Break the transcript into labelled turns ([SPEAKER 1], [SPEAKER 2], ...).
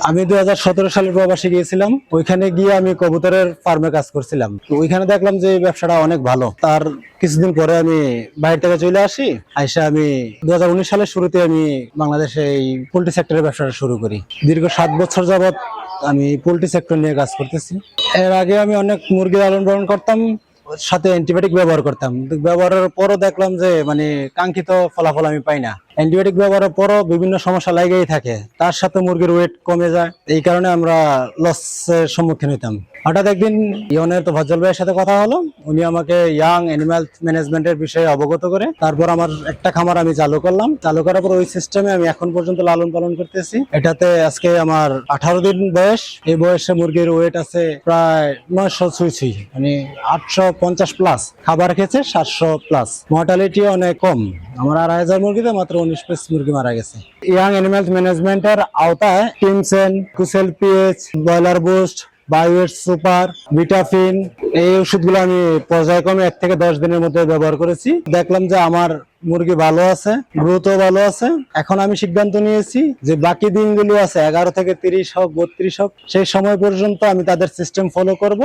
[SPEAKER 1] আমি 2017 সালে প্রবাসী গিয়েছিলাম। ওইখানে গিয়ে আমি কবুতরের ফার্মে কাজ করছিলাম। তো ওইখানে দেখলাম যে এই ব্যবসাটা অনেক ভালো। তার কিছুদিন পরে আমি বাইরে থেকে চলে আসি। আইসা আমি 2019 সালের শুরুতে আমি বাংলাদেশে এই পোল্ট্রি সেক্টরের ব্যবসাটা শুরু করি। দীর্ঘ 7 বছর যাবত আমি পোল্ট্রি সেক্টর নিয়ে কাজ করতেছি। এর আগে আমি অনেক মুরগি লালন পালন করতাম, সাথে অ্যান্টিবায়োটিক ব্যবহার করতাম। ব্যবহারের পরও দেখলাম যে কাঙ্ক্ষিত ফলাফল আমি পাই না। অ্যান্টিবায়োটিক ব্যবহারের পরও বিভিন্ন সমস্যা লেগেই থাকে, তার সাথে মুরগির ওয়েট কমে যায়। এই কারণে আমরা লসের সম্মুখীন হইতাম। হঠাৎ একদিন ইয়নের তো ফজল ভাইয়ের সাথে কথা হলো। উনি আমাকে ইয়াং অ্যানিমাল ম্যানেজমেন্টের বিষয়ে অবগত করে তারপর আমার একটা খামার আমি চালু করলাম। চালু করার পর ওই সিস্টেমে আমি এখন পর্যন্ত লালন পালন করতেছি। এটাতে আজকে আমার 18 দিন বয়স। এই বয়সে মুরগির ওয়েট আছে প্রায় 900 ছুঁই, 850 প্লাস। খাবার খেয়েছে 700 প্লাস। মর্টালিটি অনেক কম। আমার 2500 মুরগিতে মাত্র 19 পিস মুরগি মারা গেছে। ইয়াং অ্যানিমাল ম্যানেজমেন্টের আওতায় টিমসেন, কুসেল পিএইচ, ব্রয়লার বুস্ট, বায়োএট সুপার, ভিটাফিন এই ওষুধগুলো আমি পর্যায়ক্রমে 1 থেকে 10 দিনের মধ্যে ব্যবহার করেছি। দেখলাম যে আমার মুরগি ভালো আছে, গ্রোথও ভালো আছে। এখন আমি সিদ্ধান্ত নিয়েছি যে বাকি দিনগুলো আছে 11 থেকে 30 হোক, 32 হোক, সেই সময় পর্যন্ত আমি তাদের সিস্টেম ফলো করব।